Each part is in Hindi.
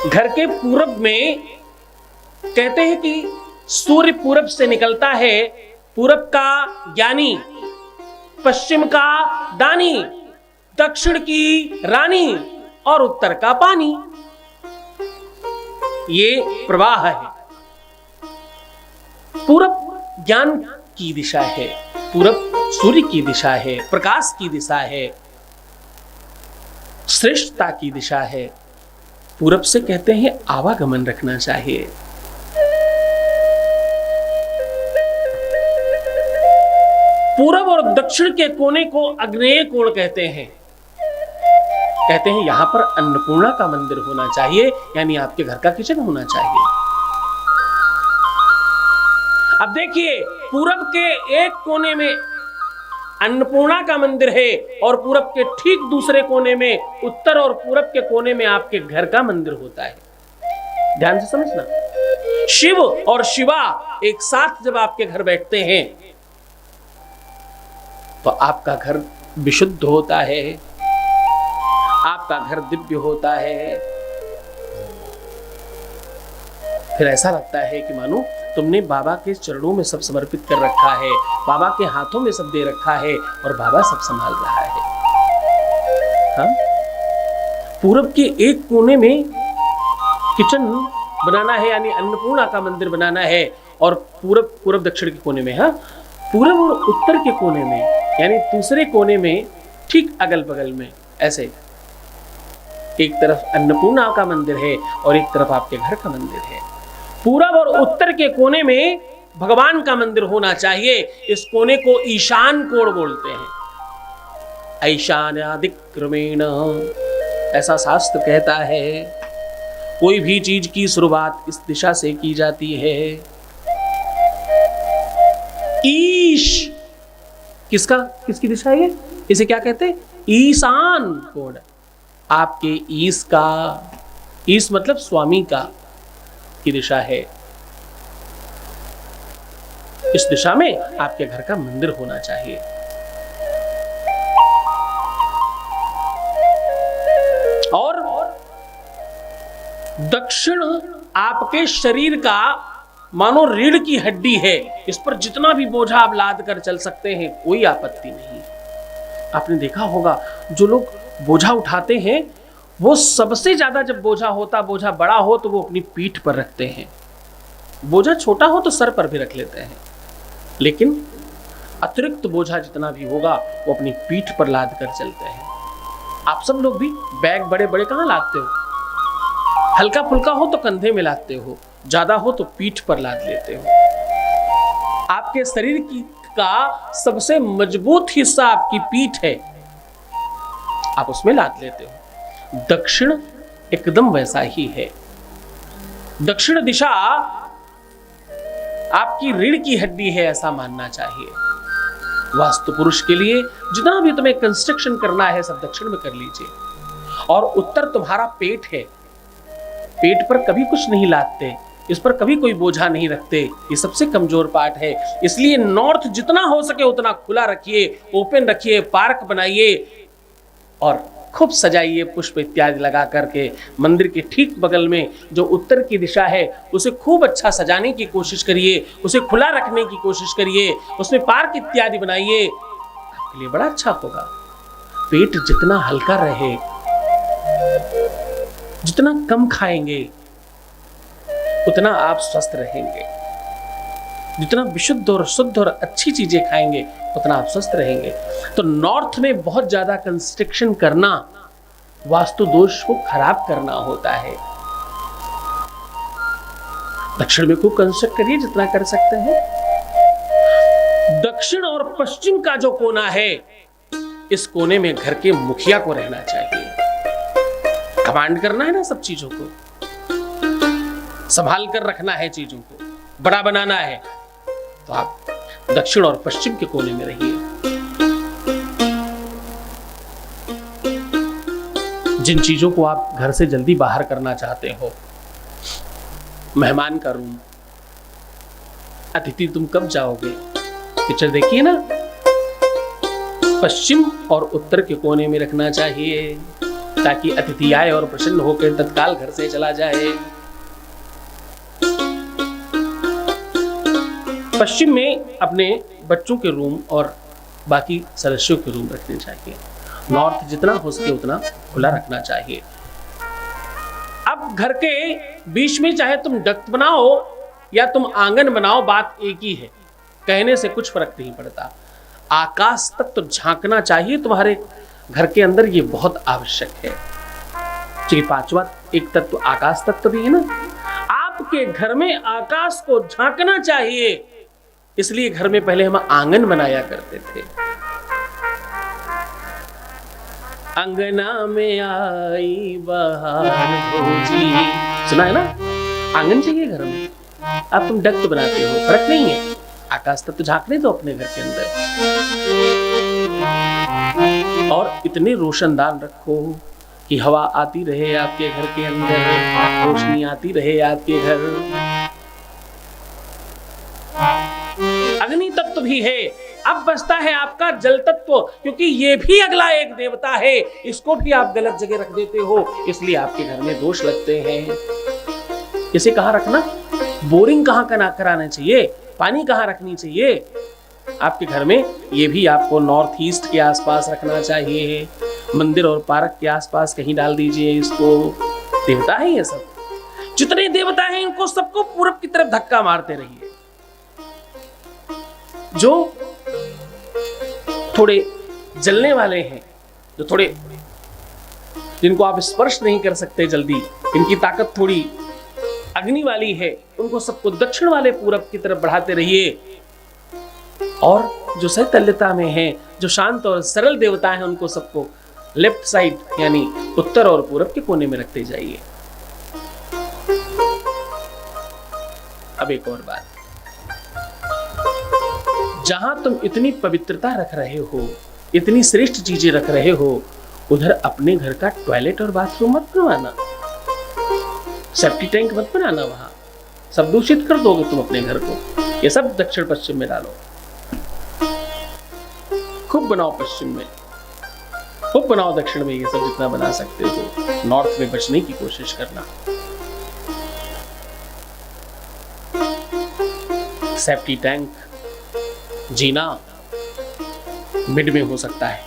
घर के पूरब में कहते हैं कि सूर्य पूरब से निकलता है, पूरब का ज्ञानी, पश्चिम का दानी, दक्षिण की रानी और उत्तर का पानी। ये प्रवाह है। पूरब ज्ञान की दिशा है, पूरब सूर्य की दिशा है, प्रकाश की दिशा है, श्रेष्ठता की दिशा है। पूरब से कहते हैं आवागमन रखना चाहिए। पूरब और दक्षिण के कोने को आग्नेय कोण कहते हैं। कहते हैं यहां पर अन्नपूर्णा का मंदिर होना चाहिए, यानी आपके घर का किचन होना चाहिए। अब देखिए, पूरब के एक कोने में अन्नपूर्णा का मंदिर है और पूरब के ठीक दूसरे कोने में, उत्तर और पूरब के कोने में आपके घर का मंदिर होता है। ध्यान से समझना, शिव और शिवा एक साथ जब आपके घर बैठते हैं तो आपका घर विशुद्ध होता है, आपका घर दिव्य होता है। फिर ऐसा लगता है कि मानो तुमने बाबा के चरणों में सब समर्पित कर रखा है, बाबा के हाथों में सब दे रखा है और बाबा सब संभाल रहा है। हाँ? पूरब के एक कोने में किचन बनाना है, यानी अन्नपूर्णा का मंदिर बनाना है, और पूरब दक्षिण के कोने में, हाँ, पूरब और उत्तर के कोने में, यानी दूसरे कोने में ठीक अगल बगल में ऐसे एक तरफ अन्नपूर्णा का मंदिर है और एक तरफ आपके घर का मंदिर है। पूरब और उत्तर के कोने में भगवान का मंदिर होना चाहिए। इस कोने को ईशान कोण बोलते हैं। ईशान्यादिक्रमेण, ऐसा शास्त्र कहता है। कोई भी चीज की शुरुआत इस दिशा से की जाती है। ईश किसकी दिशा है ये? इसे क्या कहते हैं? ईशान कोण। आपके ईश का, ईश मतलब स्वामी का, की दिशा है। इस दिशा में आपके घर का मंदिर होना चाहिए। और दक्षिण आपके शरीर का मानो रीढ़ की हड्डी है। इस पर जितना भी बोझा आप लाद कर चल सकते हैं, कोई आपत्ति नहीं। आपने देखा होगा जो लोग बोझा उठाते हैं, वो सबसे ज्यादा जब बोझा बड़ा हो तो वो अपनी पीठ पर रखते हैं। बोझा छोटा हो तो सर पर भी रख लेते हैं, लेकिन अतिरिक्त बोझा जितना भी होगा वो अपनी पीठ पर लाद कर चलते हैं। आप सब लोग भी बैग बड़े बड़े कहां लादते हो? हल्का फुल्का हो तो कंधे में लादते हो, ज्यादा हो तो पीठ पर लाद लेते हो। आपके शरीर का सबसे मजबूत हिस्सा आपकी पीठ है, आप उसमें लाद लेते हो। दक्षिण एकदम वैसा ही है। दक्षिण दिशा आपकी रीढ़ की हड्डी है, ऐसा मानना चाहिए। वास्तु पुरुष के लिए जितना भी तुम्हें कंस्ट्रक्शन करना है सब दक्षिण में कर लीजिए। और उत्तर तुम्हारा पेट है, पेट पर कभी कुछ नहीं लादते, इस पर कभी कोई बोझा नहीं रखते, ये सबसे कमजोर पार्ट है। इसलिए नॉर्थ जितना हो सके उतना खुला रखिए, ओपन रखिए, पार्क बनाइए और खूब सजाइए पुष्प इत्यादि लगा करके। मंदिर के ठीक बगल में जो उत्तर की दिशा है उसे खूब अच्छा सजाने की कोशिश करिए, उसे खुला रखने की कोशिश करिए, उसमें पार्क इत्यादि बनाइए, आपके लिए बड़ा अच्छा होगा। पेट जितना हल्का रहे, जितना कम खाएंगे उतना आप स्वस्थ रहेंगे। जितना विशुद्ध और शुद्ध और अच्छी चीजें खाएंगे उतना आप स्वस्थ रहेंगे। तो नॉर्थ में बहुत ज्यादा कंस्ट्रक्शन करना वास्तु दोष को खराब करना होता है। दक्षिण में खूब कंस्ट्रक्ट करिए जितना कर सकते हैं। दक्षिण और पश्चिम का जो कोना है, इस कोने में घर के मुखिया को रहना चाहिए। कमांड करना है ना सब चीजों को, संभाल कर रखना है, चीजों को बड़ा बनाना है, तो आप दक्षिण और पश्चिम के कोने में रहिए। जिन चीजों को आप घर से जल्दी बाहर करना चाहते हो, मेहमान का रूम, अतिथि तुम कब जाओगे, पिक्चर देखिए ना, पश्चिम और उत्तर के कोने में रखना चाहिए। ताकि अतिथि आए और प्रसन्न होकर तत्काल घर से चला जाए। पश्चिम में अपने बच्चों के रूम और बाकी सदस्यों के रूम रखने चाहिए। नॉर्थ जितना हो सके उतना खुला रखना चाहिए। अब घर के बीच में चाहे तुम डक्ट बनाओ या तुम आंगन बनाओ, बात एक ही है, कहने से कुछ फर्क नहीं पड़ता। आकाश तक तो झांकना चाहिए तुम्हारे घर के अंदर, ये बहुत आवश्यक है। क्योंकि पांचवा एक तत्व आकाश तत्व भी है ना। आपके घर में आकाश को झांकना चाहिए, इसलिए घर में पहले हम आंगन बनाया करते थे। अंगना में आई बहार भोजी, सुना है ना? आंगन चाहिए घर में। अब तुम डक्ट बनाते हो, फर्क नहीं है, आकाश तक तो झांकने दो अपने घर के अंदर। और इतने रोशनदान रखो कि हवा आती रहे आपके घर के अंदर, रोशनी आती रहे आपके घर। अग्नि तत्व भी है। अब बचता है आपका जल तत्व, क्योंकि ये भी अगला एक देवता है, इसको भी आप गलत जगह रख देते हो, इसलिए आपके घर में दोष लगते हैं। इसे कहाँ रखना? बोरिंग कहाँ कराना चाहिए, पानी कहाँ रखनी चाहिए? आपके घर में ये भी आपको नॉर्थ ईस्ट के आसपास रखना चाहिए। मंदिर और पार्क के आसपास कहीं डाल दीजिए इसको। देवता है ये सब, जितने देवता हैं इनको सबको पूरब की तरफ धक्का मारते रहिए। जो थोड़े जलने वाले हैं, जो थोड़े जिनको आप स्पर्श नहीं कर सकते जल्दी, इनकी ताकत थोड़ी अग्नि वाली है, उनको सबको दक्षिण वाले पूरब की तरफ बढ़ाते रहिए। और जो सैतल्यता में है, जो शांत और सरल देवता हैं, उनको सबको लेफ्ट साइड यानी उत्तर और पूरब के कोने में रखते जाइए। अब एक और बात, जहां तुम इतनी पवित्रता रख रहे हो, इतनी श्रेष्ठ चीजें रख रहे हो, उधर अपने घर का टॉयलेट और बाथरूम मत बनवाना, सेप्टी टैंक मत बनाना। वहां सब दूषित कर दोगे तुम अपने घर को। ये सब दक्षिण पश्चिम में डालो, खूब बनाओ पश्चिम में, खूब बनाओ दक्षिण में, ये सब जितना बना सकते हो। नॉर्थ में बचने की कोशिश करना। सेप्टी टैंक, जीना मिड में हो सकता है,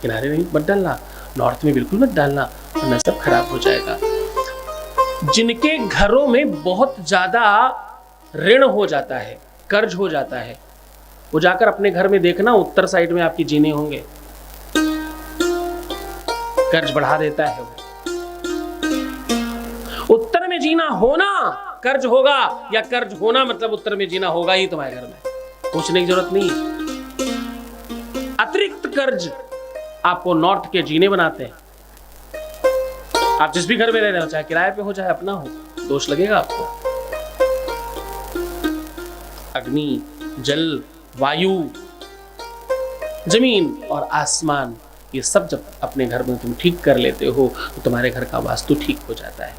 किनारे में मत डालना, नॉर्थ में बिल्कुल मत डालना, वरना सब खराब हो जाएगा। जिनके घरों में बहुत ज्यादा ऋण हो जाता है, कर्ज हो जाता है, वो जाकर अपने घर में देखना, उत्तर साइड में आपकी जीने होंगे। कर्ज बढ़ा देता है वो। उत्तर में जीना होना कर्ज होगा, या कर्ज होना मतलब उत्तर में जीना होगा ही तुम्हारे घर में, पूछने की जरूरत नहीं है। अतिरिक्त कर्ज आपको नॉर्थ के जीने बनाते हैं। आप जिस भी घर में रह रहे हो, चाहे किराए पे हो चाहे अपना हो, दोष लगेगा आपको। अग्नि, जल, वायु, जमीन और आसमान, ये सब जब अपने घर में तुम ठीक कर लेते हो तो तुम्हारे घर का वास्तु ठीक हो जाता है।